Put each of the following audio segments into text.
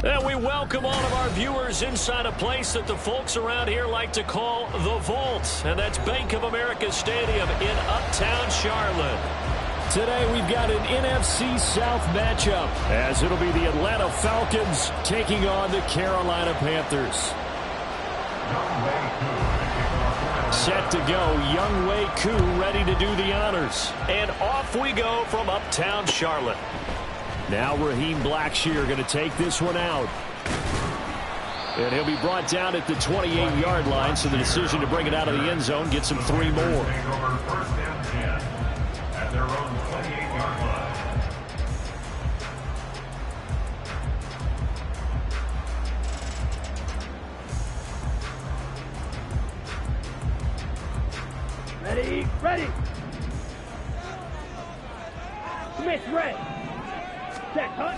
And we welcome all of our viewers inside a place that the folks around here like to call the Vault. And that's Bank of America Stadium in Uptown Charlotte. Today we've got an NFC South matchup, as it'll be the Atlanta Falcons taking on the Carolina Panthers. Set to go, Younghoe Koo ready to do the honors. And off we go from Uptown Charlotte. Now Raheem Blackshear going to take this one out. And he'll be brought down at the 28-yard line, so the decision to bring it out of the end zone gets him 3 more. Ready. Smith, ready. Set, cut.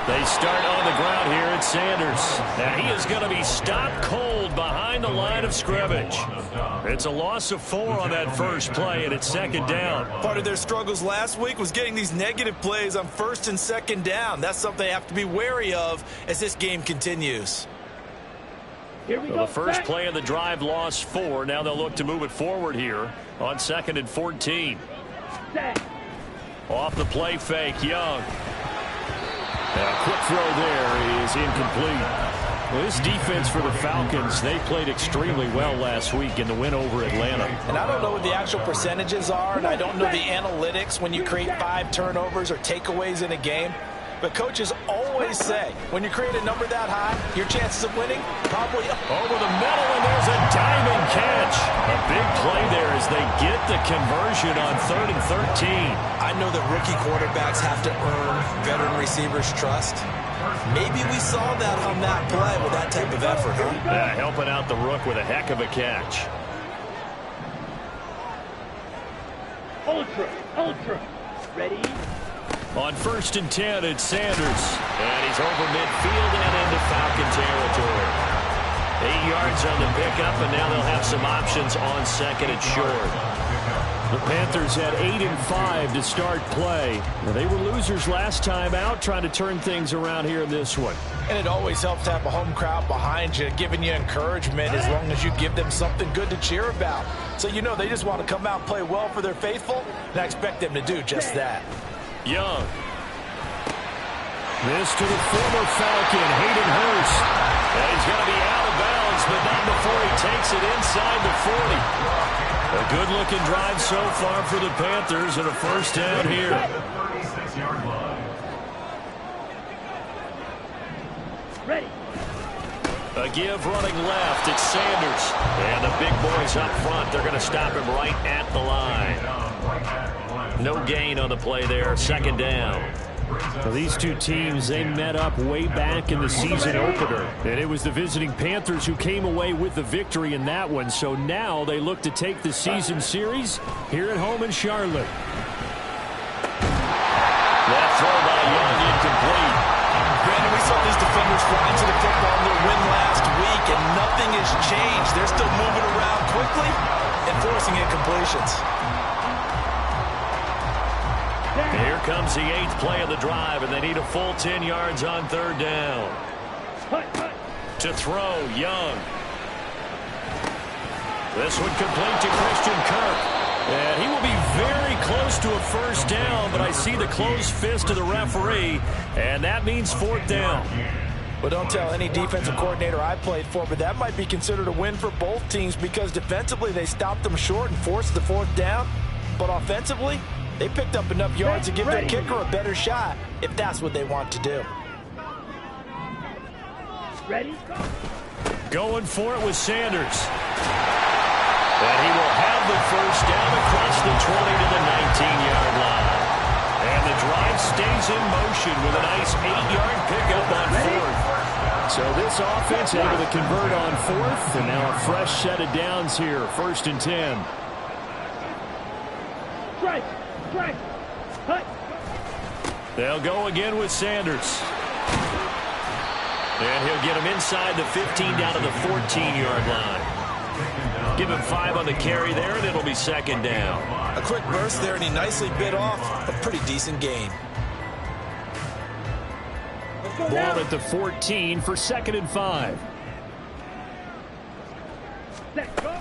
They start on the ground here at Sanders. And he is going to be stopped cold behind the line of scrimmage. It's a loss of 4 on that first play, and it's second down. Part of their struggles last week was getting these negative plays on first and second down. That's something they have to be wary of as this game continues. So the first play of the drive lost 4. Now they'll look to move it forward here on 2nd and 14. Off the play fake, Young. And a quick throw there is incomplete. Well, this defense for the Falcons, they played extremely well last week in the win over Atlanta. And I don't know what the actual percentages are, and I don't know the analytics when you create 5 turnovers or takeaways in a game. But coaches always say, when you create a number that high, your chances of winning probably up. Over the middle, and there's a diamond catch. A big play there as they get the conversion on 3rd and 13. I know that rookie quarterbacks have to earn veteran receivers' trust. Maybe we saw that on that play with that type of effort, huh? Yeah, helping out the rook with a heck of a catch. Ultra. Ready. On 1st and 10, it's Sanders. And he's over midfield and into Falcon territory. 8 yards on the pickup, and now they'll have some options on 2nd and short. The Panthers had 8 and 5 to start play. Now, they were losers last time out, trying to turn things around here in this one. And it always helps to have a home crowd behind you, giving you encouragement as long as you give them something good to cheer about. So you know they just want to come out and play well for their faithful, and I expect them to do just that. Young. This to the former Falcon, Hayden Hurst. And he's going to be out of bounds, but not before he takes it inside the 40. A good-looking drive so far for the Panthers, and a first down here. Ready. A give running left. It's Sanders. And the big boys up front, they're going to stop him right at the line. No gain on the play there. Second down. Well, these two teams, they met up way back in the season opener. And it was the visiting Panthers who came away with the victory in that one. So now they look to take the season series here at home in Charlotte. That throw by Young incomplete. Brandon, we saw these defenders flying to the football in their win last week, and nothing has changed. They're still moving around quickly and forcing incompletions. Here comes the 8th play of the drive, and they need a full 10 yards on 3rd down. To throw, Young. This one complete to Christian Kirk. And he will be very close to a first down, but I see the closed fist of the referee, and that means 4th down. Well, don't tell any defensive coordinator I played for, but that might be considered a win for both teams because defensively they stopped them short and forced the 4th down. But offensively, they picked up enough yards to give their kicker a better shot if that's what they want to do. Ready. Going for it with Sanders. And he will have the first down across the 20 to the 19-yard line. And the drive stays in motion with a nice 8-yard pickup on 4th. So this offense able to convert on 4th, and now a fresh set of downs here, 1st and 10. Strike. Cut. They'll go again with Sanders. And he'll get him inside the 15 down to the 14-yard line. Give him 5 on the carry there, and it'll be 2nd down. A quick burst there, and he nicely bit off a pretty decent gain. Ball at the 14 for 2nd and 5. Set, go.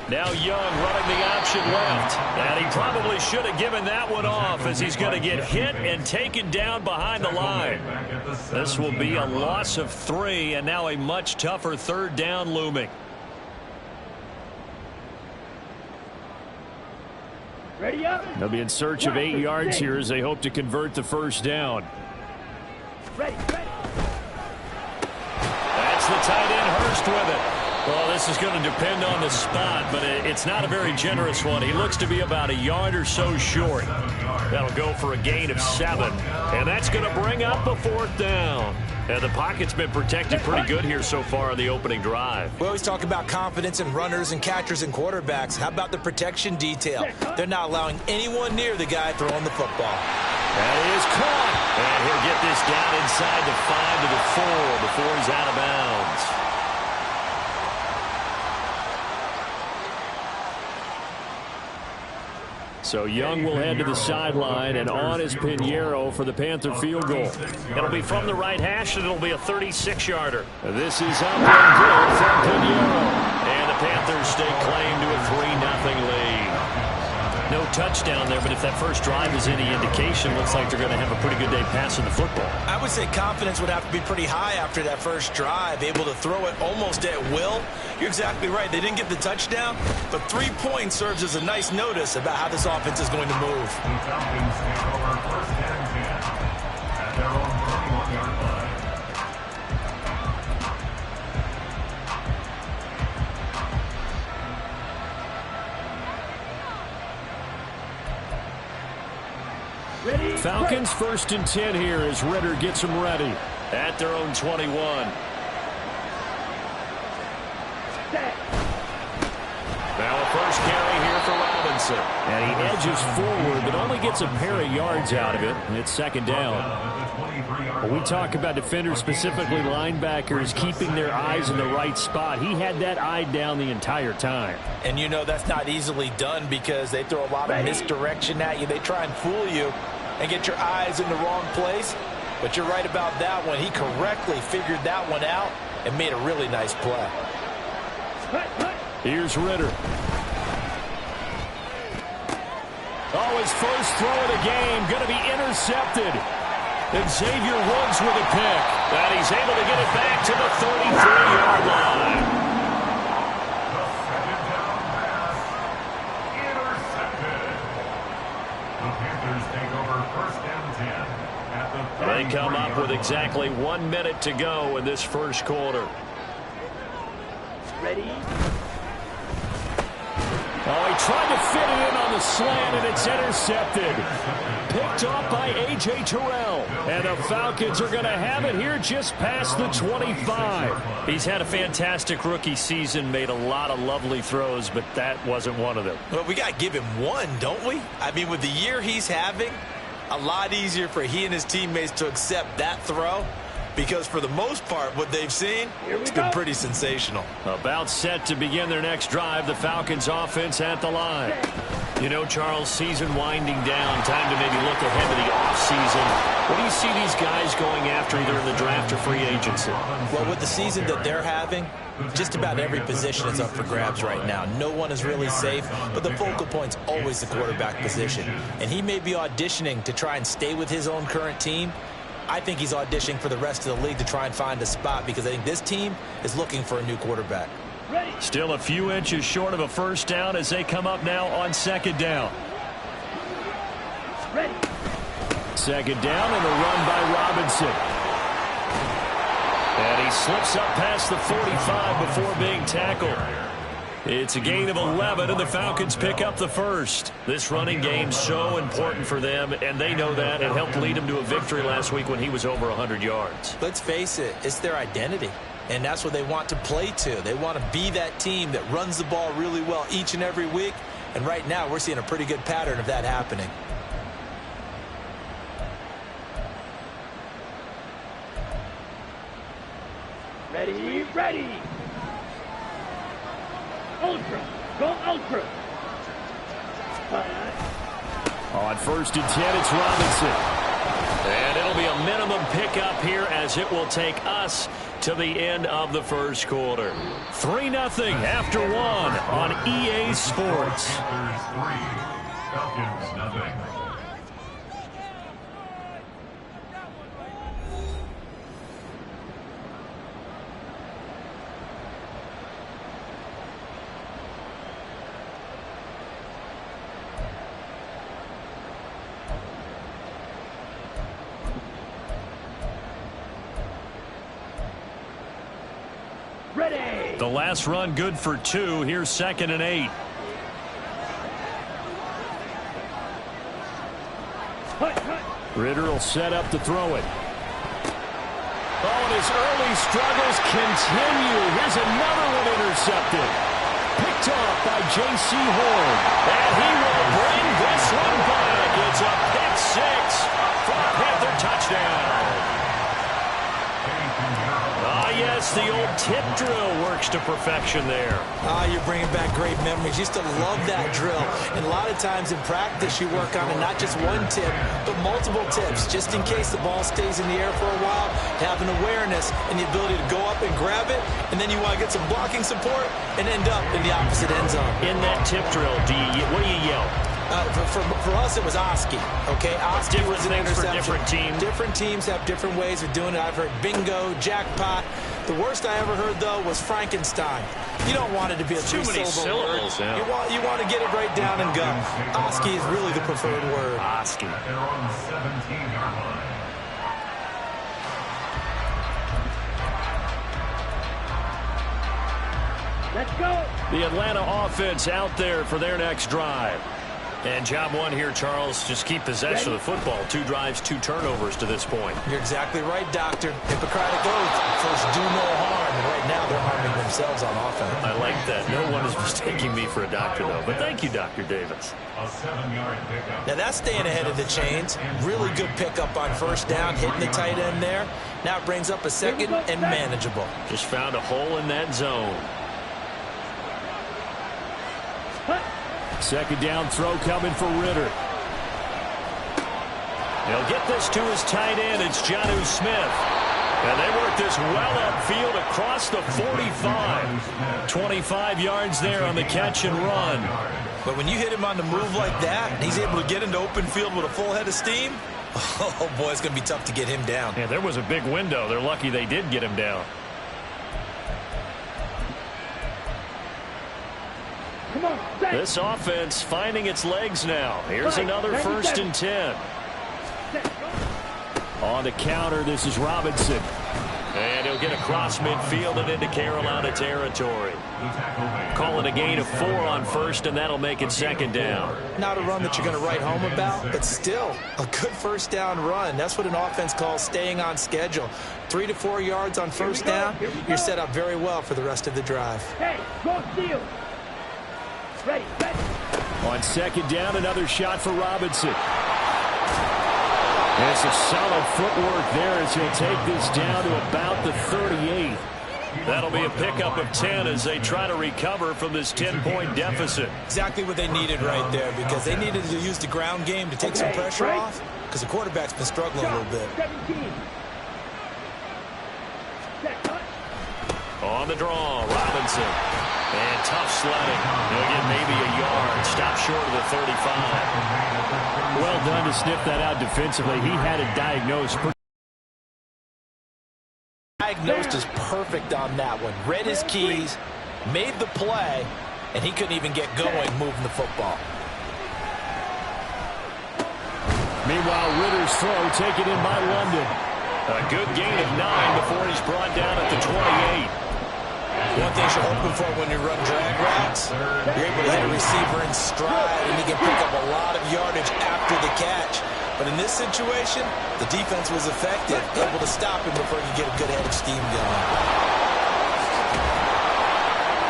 Now Young running the option left. And he probably should have given that one off as he's going to get hit and taken down behind the line. This will be a loss of 3 and now a much tougher 3rd down looming. Ready up. They'll be in search of 8 yards here as they hope to convert the 1st down. Ready, ready. That's the tight end Hurst with it. Well, this is going to depend on the spot, but it's not a very generous one. He looks to be about a yard or so short. That'll go for a gain of 7, and that's going to bring up a 4th down. And the pocket's been protected pretty good here so far on the opening drive. We always talk about confidence in runners and catchers and quarterbacks. How about the protection detail? They're not allowing anyone near the guy throwing the football. That is caught. And he'll get this down inside the 5 to the 4 before he's out of bounds. So Young will head to the sideline, and on is Pinheiro for the Panther field goal. It'll be from the right hash, and it'll be a 36-yarder. This is up and good from Pinheiro. And the Panthers stake claim to a 3-0 lead. No touchdown there, but if that first drive is any indication, looks like they're going to have a pretty good day passing the football. I would say confidence would have to be pretty high after that first drive, able to throw it almost at will. You're exactly right. They didn't get the touchdown, but 3 points serves as a nice notice about how this offense is going to move. Ready. Falcons 1st and 10 here as Ritter gets them ready. At their own 21. Set. Now a first carry here for Robinson. And he edges forward, but only gets a pair of yards out of it. And it's 2nd down. When we talk about defenders, specifically linebackers, keeping their eyes in the right spot, he had that eye down the entire time. And you know that's not easily done because they throw a lot of misdirection at you. They try and fool you and get your eyes in the wrong place. But you're right about that one. He correctly figured that one out and made a really nice play. Here's Ritter. Oh, his first throw of the game going to be intercepted. And Xavier Woods with a pick. And he's able to get it back to the 33-yard line. They come up with exactly 1 minute to go in this first quarter. Ready. Oh, he tried to fit it in on the slant, and it's intercepted. Picked off by A.J. Terrell. And the Falcons are going to have it here just past the 25. He's had a fantastic rookie season, made a lot of lovely throws, but that wasn't one of them. Well, we got to give him one, don't we? I mean, with the year he's having, a lot easier for he and his teammates to accept that throw because for the most part, what they've seen, it's been pretty sensational. About set to begin their next drive, the Falcons offense at the line. You know, Charles, season winding down, time to maybe look ahead to the offseason. What do you see these guys going after either in the draft or free agency? Well, with the season that they're having, just about every position is up for grabs right now. No one is really safe, but the focal point's always the quarterback position. And he may be auditioning to try and stay with his own current team. I think he's auditioning for the rest of the league to try and find a spot because I think this team is looking for a new quarterback. Still a few inches short of a first down as they come up now on 2nd down. Ready. 2nd down and a run by Robinson. And he slips up past the 45 before being tackled. It's a gain of 11, and the Falcons pick up the first. This running game's so important for them, and they know that. It helped lead them to a victory last week when he was over 100 yards. Let's face it, it's their identity, and that's what they want to play to. They want to be that team that runs the ball really well each and every week, and right now we're seeing a pretty good pattern of that happening. Ready, ready. Ultra. Go ultra. On 1st and 10, it's Robinson. And it'll be a minimum pickup here as it will take us to the end of the first quarter. 3-0 after one on EA Sports. Falcons nothing. Ready. The last run good for 2. Here's 2nd and 8. Ritter will set up to throw it. Oh, and his early struggles continue. Here's another one intercepted. Picked off by J.C. Horn. And he will bring this one back. It's a pick 6 for a Panther touchdown. Yes, the old tip drill works to perfection there. You're bringing back great memories. Used to love that drill. And a lot of times in practice, you work on it, not just one tip, but multiple tips, just in case the ball stays in the air for a while, to have an awareness and the ability to go up and grab it, and then you want to get some blocking support and end up in the opposite end zone. In that tip drill, what do you yell? For us, it was Oski. Okay, Oski was an interception. For different teams. Different teams have different ways of doing it. I've heard bingo, jackpot. The worst I ever heard, though, was Frankenstein. You don't want it to be a too many syllables. Yeah. You want to get it right down and go. Oski is really the preferred word. Oski. They're on the 17-yard line. Let's go. The Atlanta offense out there for their next drive. And job one here, Charles, just keep possession of the football. 2 drives, 2 turnovers to this point. You're exactly right, Doctor. Hippocratic oath. First, do no harm. And right now, they're harming themselves on offense. I like that. No one is mistaking me for a doctor, though. But thank you, Dr. Davis. A 7-yard pickup. Now, that's staying ahead of the chains. Really good pickup on first down, hitting the tight end there. Now it brings up a second and manageable. Just found a hole in that zone. Second down throw coming for Ritter. He'll get this to his tight end. It's Jonnu Smith. And they work this well upfield across the 45. 25 yards there on the catch and run. But when you hit him on the move like that, and he's able to get into open field with a full head of steam, oh, boy, it's going to be tough to get him down. Yeah, there was a big window. They're lucky they did get him down. Come on, set. This offense finding its legs now. Here's another 1st and 10. On the counter, this is Robinson. And he'll get across midfield and into Carolina territory. Call it a gain of 4 on first, and that'll make it 2nd down. Not a run that you're going to write home about, but still a good first down run. That's what an offense calls staying on schedule. 3 to 4 yards on first down, you're set up very well for the rest of the drive. Hey, go steal. Ready, ready. On 2nd down, another shot for Robinson. It's a solid footwork there as he'll take this down to about the 38. That'll be a pickup of 10 as they try to recover from this 10-point deficit. Exactly what they needed right there, because they needed to use the ground game to take some pressure off, because the quarterback's been struggling a little bit. 17. On the draw, Robinson. And tough sledding. He'll get maybe a yard. Stop short of the 35. Well done to sniff that out defensively. He had it diagnosed. Diagnosed is perfect on that one. Read his keys, made the play, and he couldn't even get going moving the football. Meanwhile, Ritter's throw taken in by London. A good gain of 9 before he's brought down at the 28. One thing you're hoping for when you run drag routes, you're able to hit a receiver in stride, and he can pick up a lot of yardage after the catch. But in this situation, the defense was effective, able to stop him before you get a good head of steam going.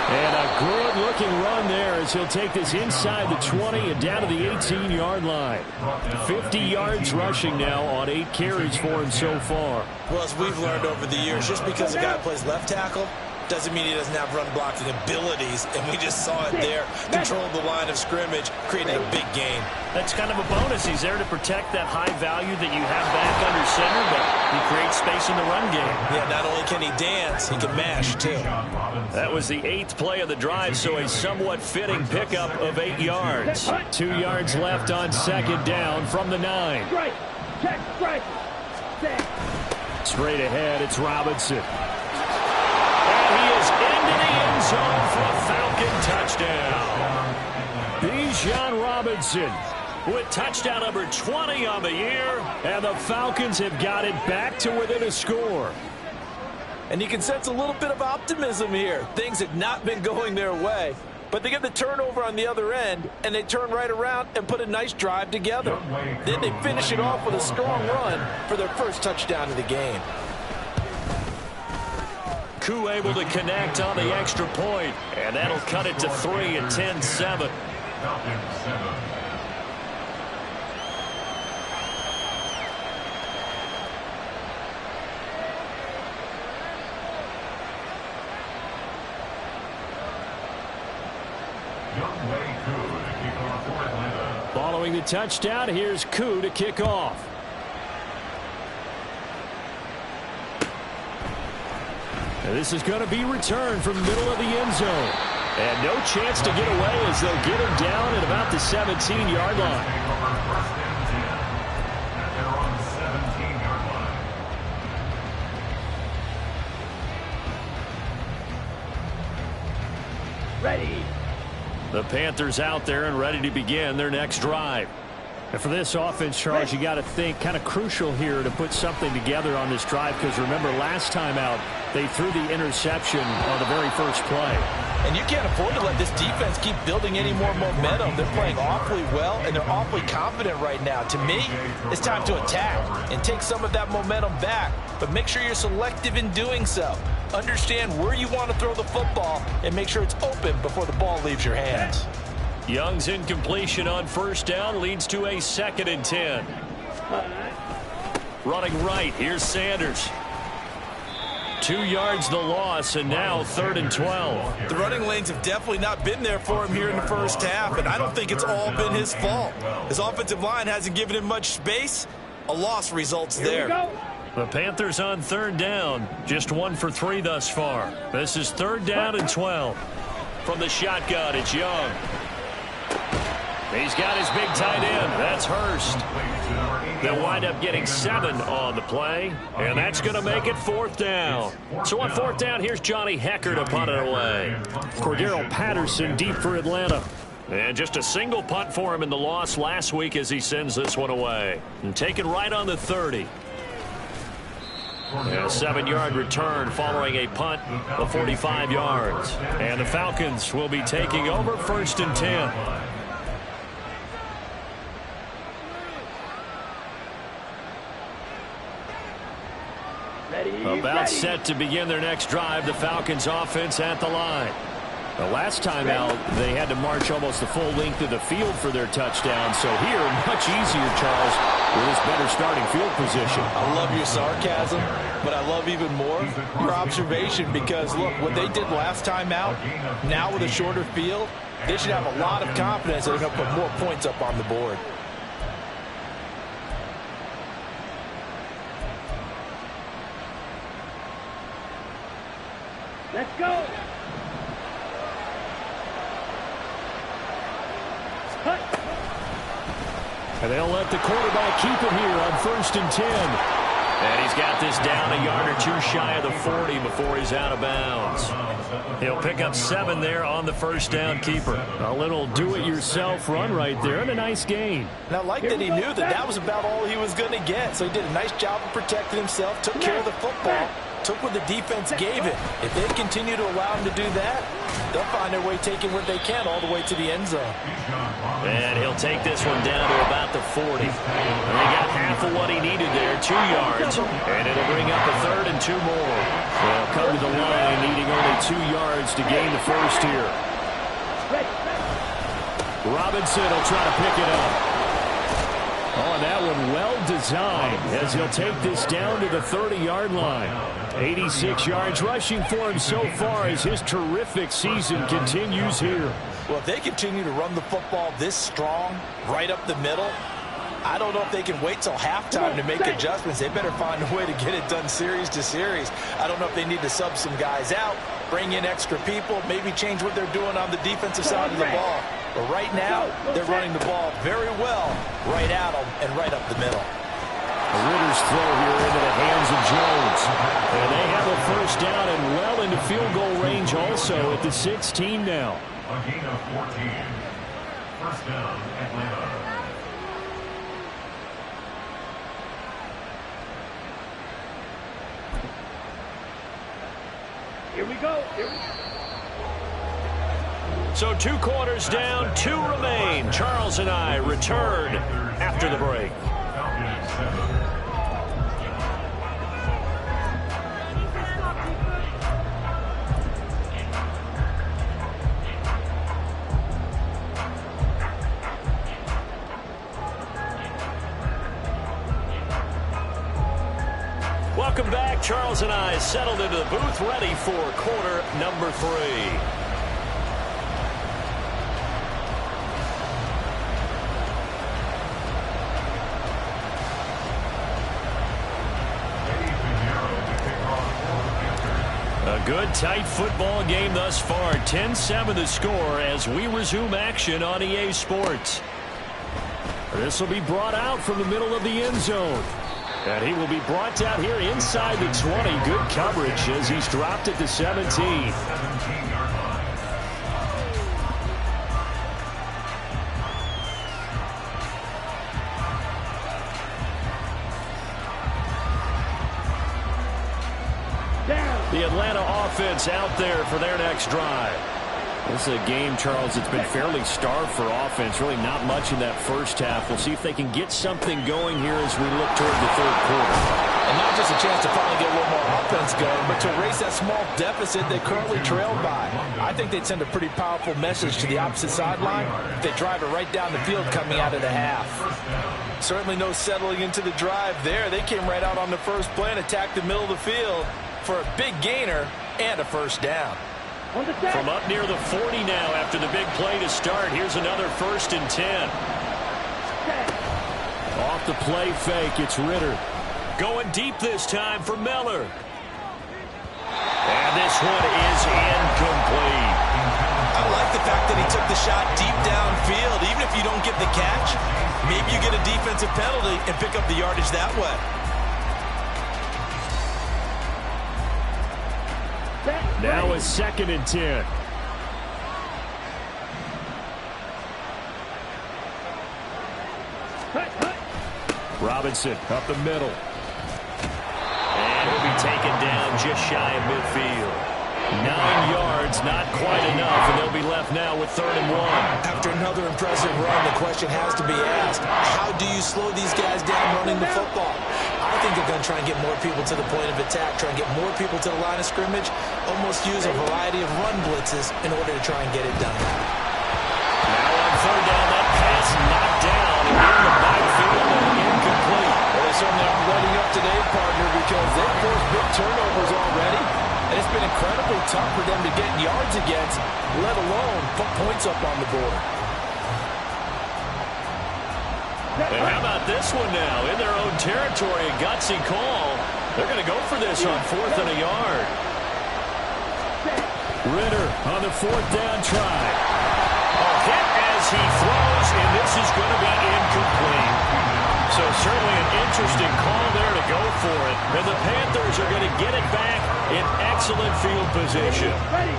And a good-looking run there as he'll take this inside the 20 and down to the 18-yard line. 50 yards rushing now on 8 carries for him so far. Well, as we've learned over the years, just because a guy plays left tackle doesn't mean he doesn't have run blocking abilities, and we just saw it there. Controlled the line of scrimmage, created a big gain. That's kind of a bonus. He's there to protect that high value that you have back under center, but he creates space in the run game. Yeah, not only can he dance, he can mash, too. That was the 8th play of the drive, so a somewhat fitting pickup of 8 yards. 2 yards left on second down from the 9. Strike. Check. Strike. Set. Straight ahead, it's Robinson. And he is into the end zone for a Falcon touchdown. Bijan Robinson with touchdown number 20 on the year, and the Falcons have got it back to within a score. And you can sense a little bit of optimism here. Things had not been going their way, but they get the turnover on the other end, and they turn right around and put a nice drive together. Then they finish it off with a strong run for their first touchdown of the game. Koo able to connect on the extra point, and that'll cut it to 3 at 10-7. Falcons 7. Following the touchdown, here's Koo to kick off. And this is going to be returned from the middle of the end zone. And no chance to get away as they'll get him down at about the 17-yard line. They're on the 17-yard line. Ready. The Panthers out there and ready to begin their next drive. And for this offense, Charles, you got to think kind of crucial here to put something together on this drive, because remember last time out they threw the interception on the very first play. And you can't afford to let this defense keep building any more momentum. They're playing awfully well, and they're awfully confident right now. To me, it's time to attack and take some of that momentum back, but make sure you're selective in doing so. Understand where you want to throw the football and make sure it's open before the ball leaves your hands. Young's incompletion on first down leads to a 2nd and 10. Running right, here's Sanders. 2 yards the loss, and now 3rd and 12. The running lanes have definitely not been there for him here in the first half, and I don't think it's all been his fault. His offensive line hasn't given him much space. A loss results there. The Panthers on 3rd down, just 1 for 3 thus far. This is 3rd down and 12. From the shotgun, it's Young. He's got his big tight end. That's Hurst. They'll wind up getting 7 on the play, and that's going to make it 4th down. So on 4th down, here's Johnny Hecker to punt it away. Cordero Patterson deep for Atlanta. And just a single punt for him in the loss last week as he sends this one away. And taken right on the 30. And a 7-yard return following a punt of 45 yards. And the Falcons will be taking over 1st and 10. About set to begin their next drive, the Falcons offense at the line. The last time out, they had to march almost the full length of the field for their touchdown. So here, much easier, Charles, with this better starting field position. I love your sarcasm, but I love even more your observation, because, look, what they did last time out, now with a shorter field, they should have a lot of confidence that they're going to put more points up on the board. Let's go. And they'll let the quarterback keep it here on 1st and 10. And he's got this down a yard or 2 shy of the 40 before he's out of bounds. He'll pick up 7 there on the first down keeper. A little do-it-yourself run right there, and a nice gain. And I like that he knew that was about all he was going to get. So he did a nice job of protecting himself, took care of the football, took what the defense gave it. If they continue to allow him to do that, they'll find their way taking what they can all the way to the end zone. And he'll take this one down to about the 40. And he got half of what he needed there, 2 yards. And it'll bring up a 3rd and 2 more. They'll come to the line needing only 2 yards to gain the first here. Robinson will try to pick it up. Oh, and that one well designed as he'll take this down to the 30-yard line. 86 yards rushing for him so far as his terrific season continues here. Well, if they continue to run the football this strong, right up the middle, I don't know if they can wait till halftime to make adjustments. They better find a way to get it done series to series. I don't know if they need to sub some guys out, bring in extra people, maybe change what they're doing on the defensive side of the ball. But right now, they're running the ball very well right at them and right up the middle. Ritter's throw here into the hands of Jones. And they have a first down and well into field goal range also at the 16 now. A gain of 14. First down, Atlanta. Here we go. Here we go. So 2 quarters down, 2 remain. Charles and I return after the break. Falcons 7. Welcome back. Charles and I settled into the booth, ready for quarter number 3. A good, tight football game thus far. 10-7 the score as we resume action on EA Sports. This will be brought out from the middle of the end zone. And he will be brought down here inside the 20. Good coverage as he's dropped at the 17. 17-yard line. Down. The Atlanta offense out there for their next drive. This is a game, Charles, it's been fairly starved for offense. Really not much in that first half. We'll see if they can get something going here as we look toward the third quarter. And not just a chance to finally get a little more offense going, but to erase that small deficit they currently trailed by. I think they'd send a pretty powerful message to the opposite sideline if they drive it right down the field coming out of the half. Certainly no settling into the drive there. They came right out on the first play and attacked the middle of the field for a big gainer and a first down. From up near the 40 now after the big play to start. Here's another 1st and 10. Off the play fake, it's Ritter. Going deep this time for Miller. And this one is incomplete. I like the fact that he took the shot deep downfield. Even if you don't get the catch, maybe you get a defensive penalty and pick up the yardage that way. Now a 2nd and 10. Robinson up the middle. And he'll be taken down just shy of midfield. 9 yards, not quite enough, and they'll be left now with 3rd and 1. After another impressive run, the question has to be asked, how do you slow these guys down running the football? I think they're going to try and get more people to the point of attack, try and get more people to the line of scrimmage, almost use a variety of run blitzes in order to try and get it done. Now on 3rd down, that pass knocked down and in the backfield and incomplete. Well, they certainly aren't letting up today, partner, because they've forced big turnovers already, and it's been incredibly tough for them to get yards against, let alone put points up on the board. And how about this one now? In their own territory, a gutsy call. They're going to go for this on 4th and a yard. Ritter on the 4th down try. A hit as he throws, and this is going to be incomplete. So certainly an interesting call there to go for it. And the Panthers are going to get it back in excellent field position. Ready.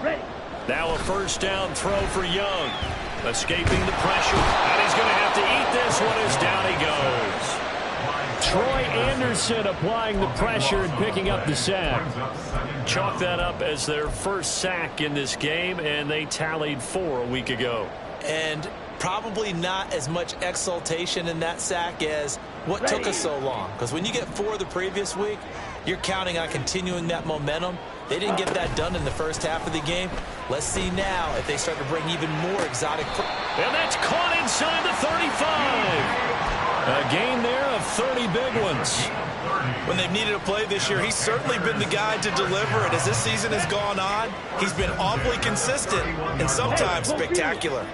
Ready. Now a 1st down throw for Young. Escaping the pressure. And he's going to have to eat this one as down he goes. Troy Anderson applying the pressure and picking up the sack. Chalk that up as their first sack in this game, and they tallied 4 a week ago. And probably not as much exultation in that sack as what took us so long. Because when you get 4 the previous week, you're counting on continuing that momentum. They didn't get that done in the first half of the game. Let's see now if they start to bring even more exotic. And that's caught inside the 35. A gain there of 30 big ones. When they've needed a play this year, he's certainly been the guy to deliver it. As this season has gone on, he's been awfully consistent and sometimes spectacular.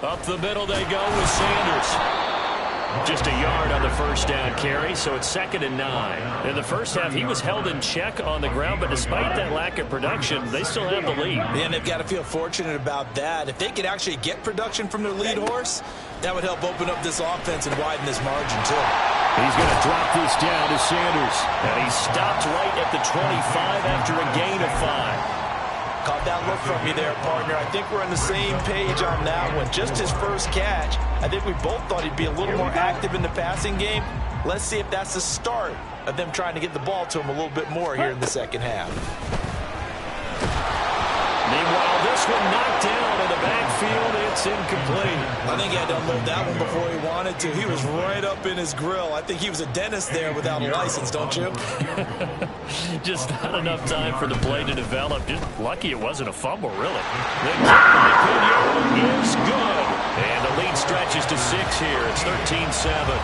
Up the middle they go with Sanders. Just a yard on the first down carry, so it's 2nd and 9. In the first half, he was held in check on the ground, but despite that lack of production, they still have the lead. And they've got to feel fortunate about that. If they could actually get production from their lead horse, that would help open up this offense and widen this margin, too. He's going to drop this down to Sanders. And he stopped right at the 25 after a gain of 5. Caught that look from you there, partner. I think we're on the same page on that one. Just his first catch. I think we both thought he'd be a little more active in the passing game. Let's see if that's the start of them trying to get the ball to him a little bit more here in the second half. Meanwhile, this one knocked down in the backfield. It's incomplete. I think he had to unload that one before he wanted to. He was right up in his grill. I think he was a dentist there without a license, don't you? Just not enough time for the play to develop. Just lucky it wasn't a fumble, really. The kick by Pinion is good. And the lead stretches to 6 here. It's 13-7.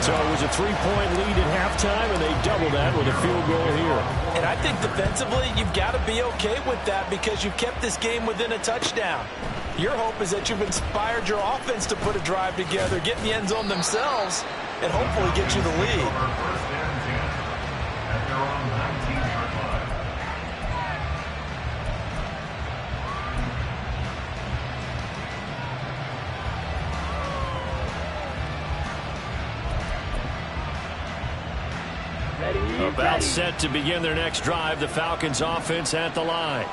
So it was a 3-point lead at halftime, and they doubled that with a field goal here. And I think defensively, you've got to be okay with that because you've kept this game within a touchdown. Your hope is that you've inspired your offense to put a drive together, get in the end zone themselves, and hopefully get you the lead. First and 10 at their own 19-yard line. About set to begin their next drive, the Falcons offense at the line.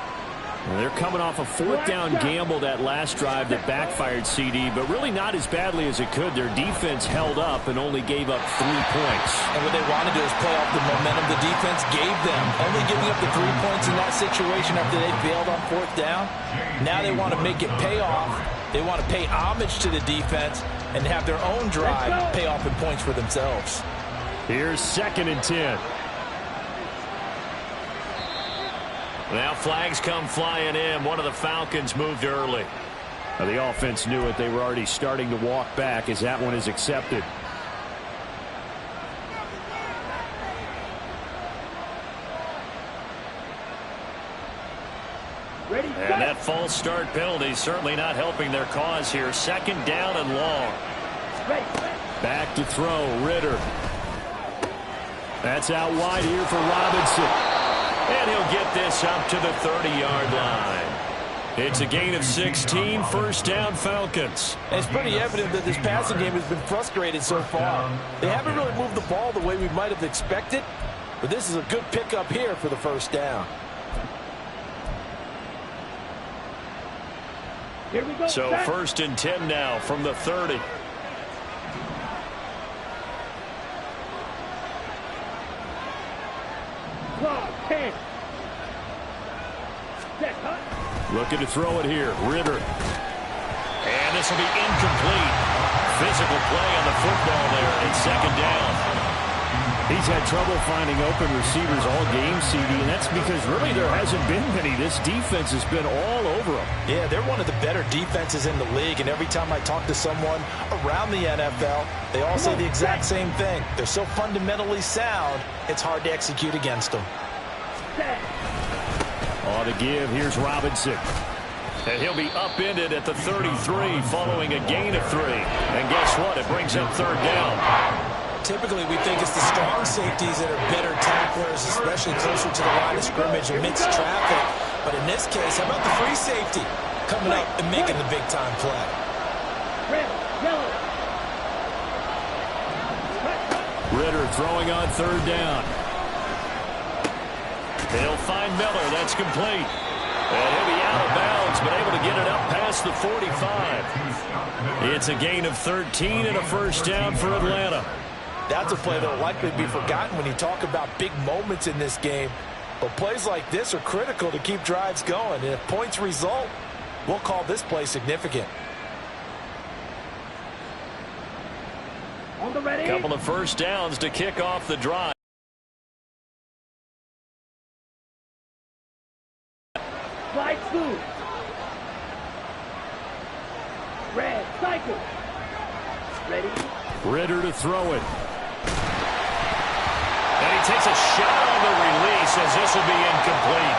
They're coming off a 4th down gamble that last drive that backfired, CD, but really not as badly as it could. Their defense held up and only gave up 3 points. And what they want to do is play off the momentum the defense gave them. Only giving up the 3 points in that situation after they failed on 4th down. Now they want to make it pay off. They want to pay homage to the defense and have their own drive pay off in points for themselves. Here's 2nd and 10. Now flags come flying in. One of the Falcons moved early. Now, the offense knew it. They were already starting to walk back as that one is accepted. And that false start penalty certainly not helping their cause here. 2nd down and long. Back to throw, Ritter. That's out wide here for Robinson. And he'll get this up to the 30-yard line. It's a gain of 16, 1st down Falcons. And it's pretty evident that this passing game has been frustrated so far. They haven't really moved the ball the way we might have expected, but this is a good pickup here for the 1st down. Here we go. So 1st and 10 now from the 30. Looking to throw it here. Ritter. And this will be incomplete. Physical play on the football there. It's 2nd down. He's had trouble finding open receivers all game, CD, and that's because really there hasn't been many. This defense has been all over them. Yeah, they're one of the better defenses in the league, and every time I talk to someone around the NFL, they all say the exact same thing. They're so fundamentally sound, it's hard to execute against them. On the give, here's Robinson. And he'll be upended at the 33 following a gain of 3. And guess what? It brings up 3rd down. Typically, we think it's the strong safeties that are better tacklers, especially closer to the line of scrimmage amidst traffic. But in this case, how about the free safety coming up and making the big-time play? Ritter throwing on 3rd down. They'll find Miller. That's complete. And he'll be out of bounds, but able to get it up past the 45. It's a gain of 13 and a 1st down for Atlanta. That's a play that will likely be forgotten when you talk about big moments in this game. But plays like this are critical to keep drives going. And if points result, we'll call this play significant. On the ready. Couple of 1st downs to kick off the drive. Slide smooth. Red, cycle. Ready? Ritter to throw it. And he takes a shot on the release as this will be incomplete.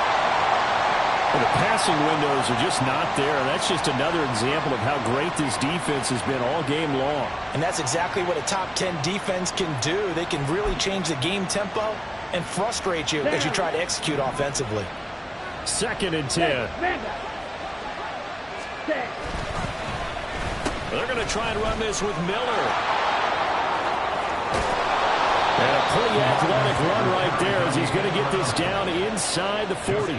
Well, the passing windows are just not there. That's just another example of how great this defense has been all game long. And that's exactly what a top 10 defense can do. They can really change the game tempo and frustrate you as you try to execute offensively. 2nd and 10. They're going to try and run this with Miller. And a pretty athletic run right there as he's going to get this down inside the 40.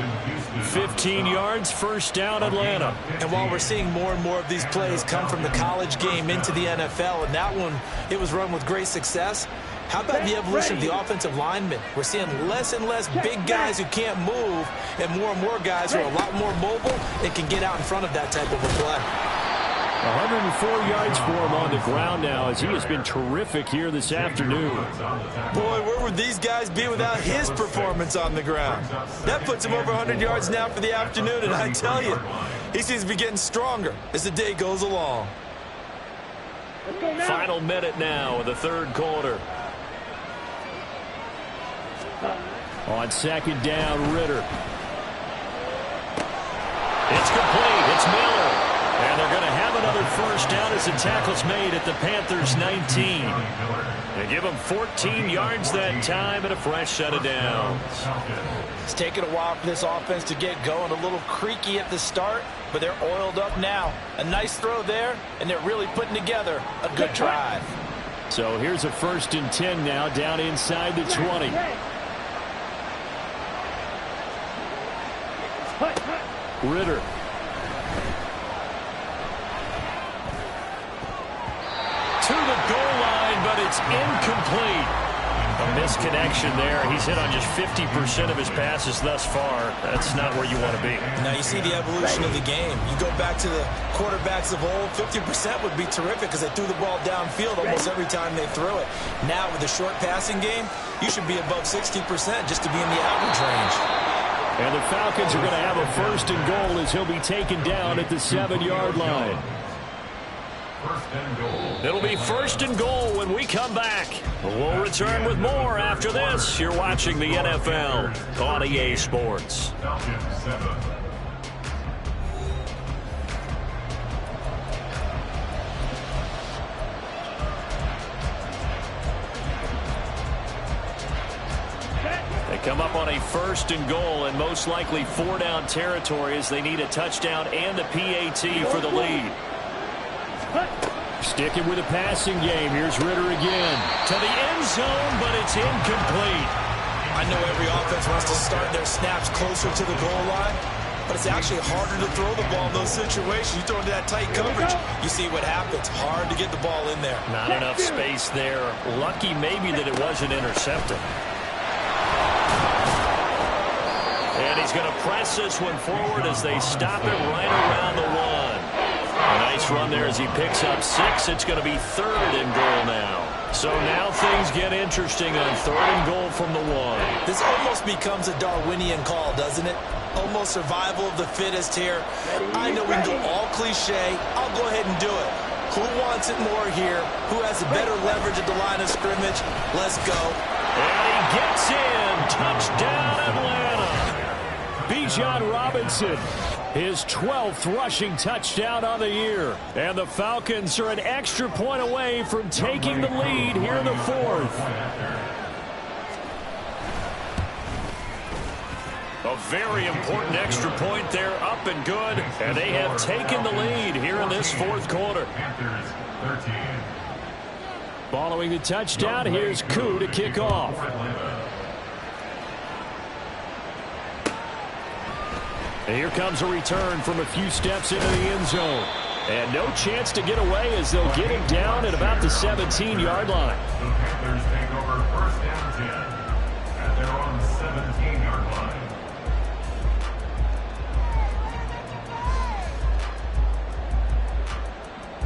15 yards, first down, Atlanta. And while we're seeing more and more of these plays come from the college game into the NFL, and that one, it was run with great success, how about the evolution of the offensive linemen? We're seeing less and less big guys who can't move and more guys who are a lot more mobile and can get out in front of that type of a play. 104 yards for him on the ground now as he has been terrific here this afternoon. Boy, where would these guys be without his performance on the ground? That puts him over 100 yards now for the afternoon, and I tell you, he seems to be getting stronger as the day goes along. Final minute now of the third quarter. On 2nd down, Ritter. It's complete. It's Miller. And they're going to have another first down as the tackle's made at the Panthers' 19. They give them 14 yards that time and a fresh set of downs. It's taken a while for this offense to get going. A little creaky at the start, but they're oiled up now. A nice throw there, and they're really putting together a good drive. So here's a 1st and 10 now down inside the 20. Ritter. To the goal line, but it's incomplete. A misconnection there. He's hit on just 50% of his passes thus far. That's not where you want to be. Now you see the evolution of the game. You go back to the quarterbacks of old, 50% would be terrific because they threw the ball downfield almost every time they threw it. Now with the short passing game, you should be above 60% just to be in the average range. And the Falcons are going to have a 1st and goal as he'll be taken down at the 7-yard line. It'll be 1st and goal when we come back. We'll return with more after this. You're watching the NFL on EA Sports. They come up on a 1st and goal and most likely 4-down territory as they need a touchdown and a PAT for the lead. Sticking with the passing game. Here's Ritter again. To the end zone, but it's incomplete. I know every offense wants to start their snaps closer to the goal line, but it's actually harder to throw the ball in those situations. You throw into that tight coverage, you see what happens. Hard to get the ball in there. Not enough space there. Lucky maybe that it wasn't intercepted. And he's going to press this one forward as they stop it right around the 1. A nice run there as he picks up 6. It's going to be 3rd and goal now. So now things get interesting on 3rd and goal from the 1. This almost becomes a Darwinian call, doesn't it? Almost survival of the fittest here. I know we can go all cliche. I'll go ahead and do it. Who wants it more here? Who has a better leverage at the line of scrimmage? Let's go. And he gets in. Touchdown, Atlanta. Bijan Robinson, his 12th rushing touchdown on the year. And the Falcons are an extra point away from taking the lead here in the 4th. A very important extra point there, up and good. And they have taken the lead here in this 4th quarter. Following the touchdown, here's Koo to kick off. And here comes a return from a few steps into the end zone. And no chance to get away as they'll get him down at about the 17-yard line. The Panthers take over 1st down 10 at their own 17-yard line.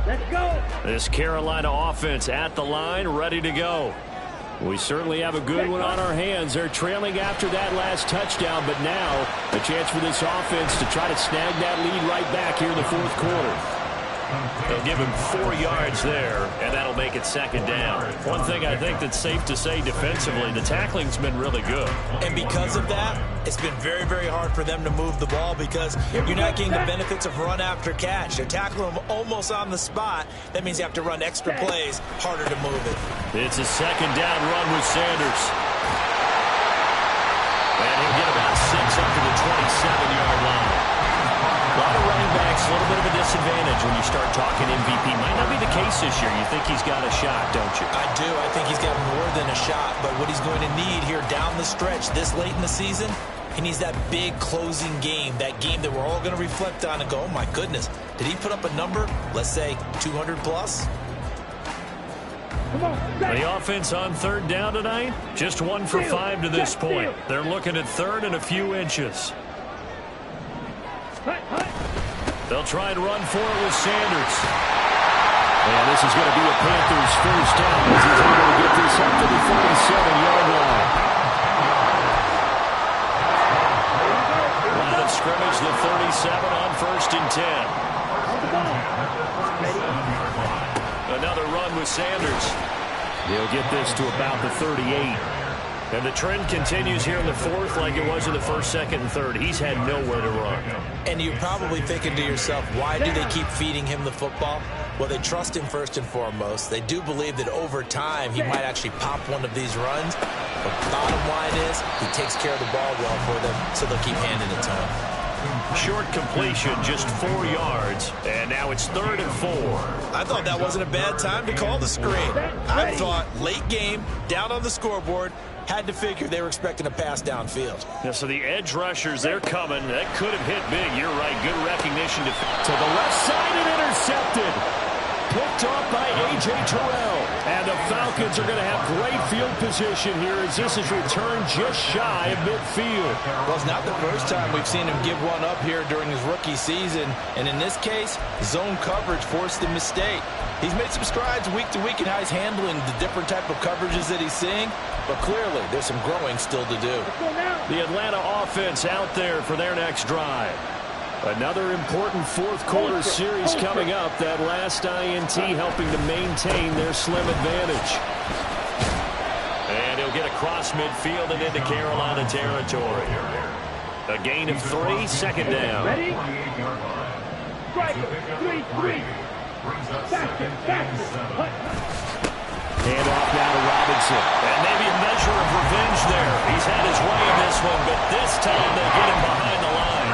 Let's go. This Carolina offense at the line, ready to go. We certainly have a good one on our hands. They're trailing after that last touchdown, but now a chance for this offense to try to snag that lead right back here in the fourth quarter. They'll give him 4 yards there, and that'll make it 2nd down. One thing I think that's safe to say defensively, the tackling's been really good. And because of that, it's been very, very hard for them to move the ball because you're not getting the benefits of run after catch. They're tackling them almost on the spot. That means you have to run extra plays, harder to move it. It's a 2nd down run with Sanders. And he'll get about 6 up to the 27-yard line. A lot of running backs, a little bit of a disadvantage when you start talking MVP. Might not be the case this year. You think he's got a shot, don't you? I do. I think he's got more than a shot. But what he's going to need here down the stretch this late in the season, he needs that big closing game, that game that we're all going to reflect on and go, oh, my goodness, did he put up a number, let's say 200 plus? The offense on 3rd down tonight, just 1 for 5 to this point. They're looking at 3rd and a few inches. They'll try and run for it with Sanders. And this is going to be a Panthers first down as he's able to get this up to the 47-yard line. Line of scrimmage, the 37 on 1st and 10. Another run with Sanders. He'll get this to about the 38. And the trend continues here in the 4th like it was in the 1st, 2nd, and 3rd. He's had nowhere to run. And you're probably thinking to yourself, why do they keep feeding him the football? Well, they trust him first and foremost. They do believe that over time he might actually pop one of these runs. But bottom line is he takes care of the ball well for them, so they'll keep handing it to him. Short completion, just 4 yards, and now it's 3rd and 4. I thought that wasn't a bad time to call the screen. I thought late game, down on the scoreboard, had to figure they were expecting a pass downfield. Yeah, so the edge rushers, they're coming. That could have hit big. You're right. Good recognition. To the left side and intercepted. Picked off by A.J. Terrell. And the Falcons are going to have great field position here as this is returned just shy of midfield. Well, it's not the first time we've seen him give one up here during his rookie season. And in this case, zone coverage forced the mistake. He's made some strides week to week in how he's handling the different type of coverages that he's seeing. But clearly, there's some growing still to do. The Atlanta offense out there for their next drive. Another important fourth quarter series coming up. That last INT helping to maintain their slim advantage. And he'll get across midfield and into Carolina territory. A gain of 3, 2nd down. Ready? Strike 3-3. Hand off now to Robinson. And maybe a measure of revenge there. He's had his way in this one, but this time they get him behind the line.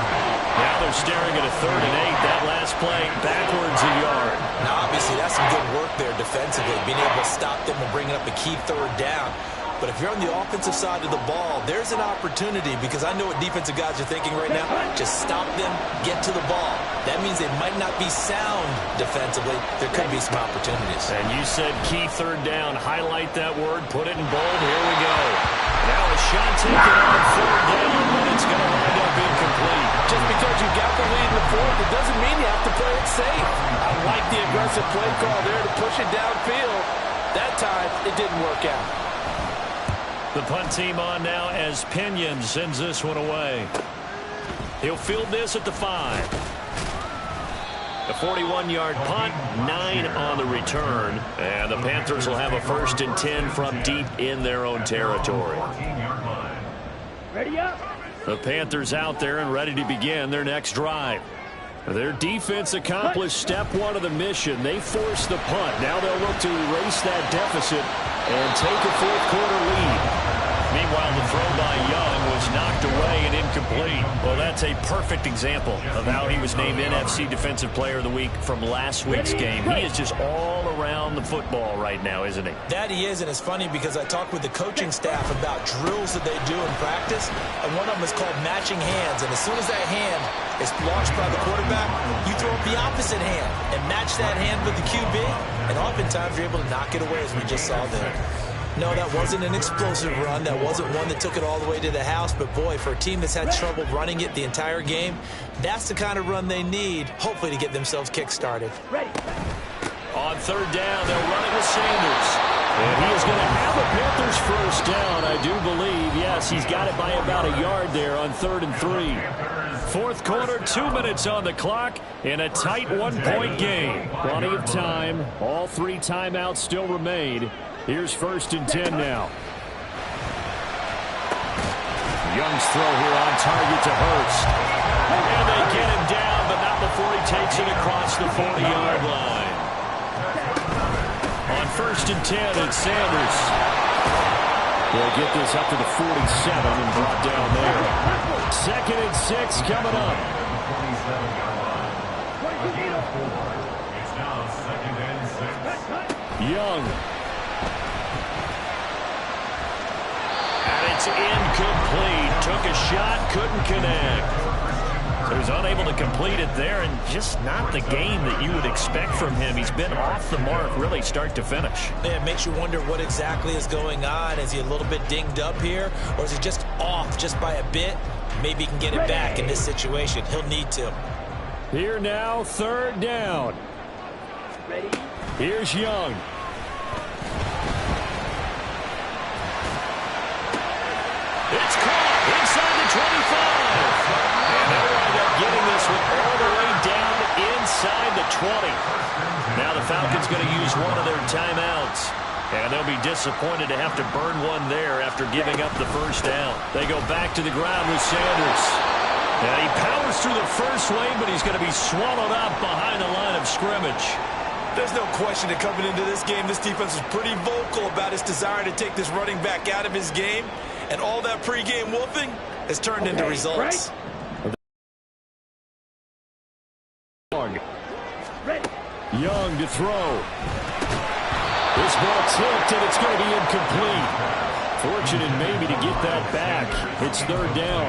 Now they're staring at a 3rd and 8. That last play backwards a yard. Now, obviously, that's some good work there defensively, being able to stop them and bringing up a key 3rd down. But if you're on the offensive side of the ball, there's an opportunity because I know what defensive guys are thinking right now. Just stop them, get to the ball. That means they might not be sound defensively. There could be some opportunities. And you said key 3rd down. Highlight that word. Put it in bold. Here we go. Now a shot taken on 4th down, but it's going to wind up incomplete. Just because you got the lead in the 4th, it doesn't mean you have to play it safe. I like the aggressive play call there to push it downfield. That time, it didn't work out. The punt team on now as Pinion sends this one away. He'll field this at the 5. A 41-yard punt, 9 on the return. And the Panthers will have a 1st and 10 from deep in their own territory. Ready up. The Panthers out there and ready to begin their next drive. Their defense accomplished step 1 of the mission. They forced the punt. Now they'll look to erase that deficit and take a fourth quarter lead. Meanwhile, the throw by Young was knocked away and incomplete. Well, that's a perfect example of how he was named NFC Defensive Player of the Week from last week's game. He is just all around the football right now, isn't he? That he is, and it's funny because I talked with the coaching staff about drills that they do in practice, and one of them is called matching hands. And as soon as that hand is launched by the quarterback, you throw up the opposite hand and match that hand with the QB, and oftentimes you're able to knock it away, as we just saw there. No, that wasn't an explosive run. That wasn't one that took it all the way to the house. But, boy, for a team that's had trouble running it the entire game, that's the kind of run they need, hopefully, to get themselves kick-started. Ready. On 3rd down, they'll run it with Sanders. And he is going to have a Panthers first down, I do believe. Yes, he's got it by about a yard there on 3rd and 3. Fourth quarter, 2 minutes on the clock in a tight one-point game. Plenty of time. All 3 timeouts still remain. Here's 1st and 10 now. Young's throw here on target to Hurst. And they get him down, but not before he takes it across the 40-yard line. On 1st and 10, it's Sanders. They'll get this up to the 47 and brought down there. 2nd and 6 coming up. It's now 2nd and 6. Young. And it's incomplete. Took a shot, couldn't connect. So he's unable to complete it there, and just not the game that you would expect from him. He's been off the mark really start to finish. Yeah, it makes you wonder what exactly is going on. Is he a little bit dinged up here, or is he just off just by a bit? Maybe he can get it back in this situation. He'll need to. Here now, 3rd down. Ready? Here's Young. It's caught inside the 25. And they'll wind up getting this one all the way down inside the 20. Now the Falcons going to use one of their timeouts. And they'll be disappointed to have to burn one there after giving up the first down. They go back to the ground with Sanders. And he powers through the first wave, but he's going to be swallowed up behind the line of scrimmage. There's no question that coming into this game, this defense was pretty vocal about its desire to take this running back out of his game. And all that pregame wolfing has turned into results. Ready? Young to throw. This ball tipped, and it's going to be incomplete. Fortunate maybe to get that back. It's 3rd down.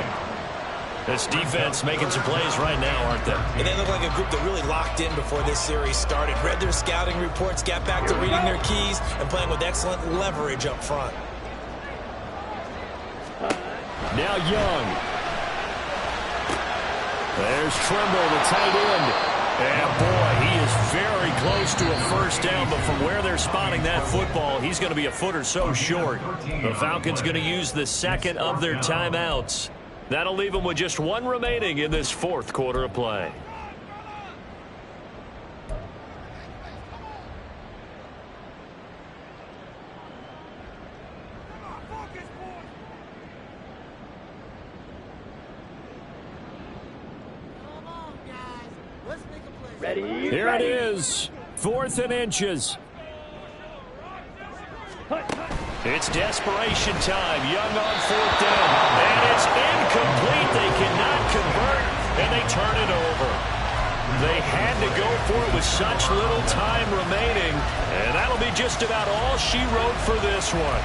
This defense making some plays right now, aren't they? And they look like a group that really locked in before this series started. Read their scouting reports, got back to reading their keys, and playing with excellent leverage up front. Now Young. There's Trimble, the tight end. And boy, he is very close to a first down, but from where they're spotting that football, he's going to be a foot or so short. The Falcons going to use the 2nd of their timeouts. That'll leave them with just 1 remaining in this 4th quarter of play. Ready? Here it is, 4th and inches. It's desperation time. Young on 4th down. And it's incomplete. They cannot convert, and they turn it over. They had to go for it with such little time remaining, and that'll be just about all she wrote for this one.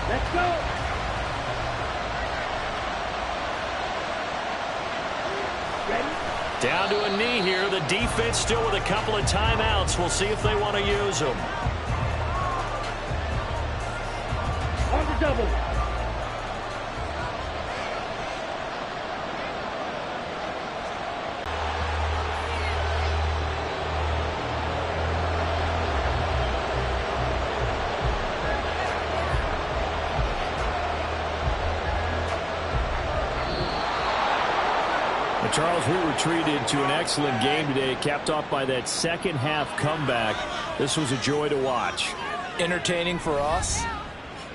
Let's go. Down to a knee here. The defense still with a couple of timeouts. We'll see if they want to use them. On the double. Charles, we were treated to an excellent game today, capped off by that second half comeback. This was a joy to watch. Entertaining for us,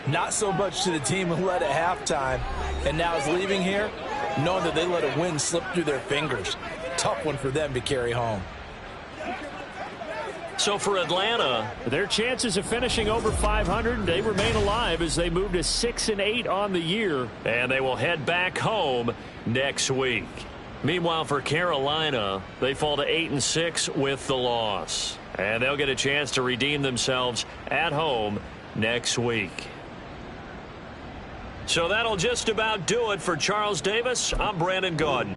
not so much to the team who led at halftime and now is leaving here knowing that they let a win slip through their fingers. Tough one for them to carry home. So for Atlanta, their chances of finishing over 500, they remain alive as they move to 6-8 on the year, and they will head back home next week. Meanwhile, for Carolina, they fall to 8-6 with the loss. And they'll get a chance to redeem themselves at home next week. So that'll just about do it for Charles Davis. I'm Brandon Gaudin.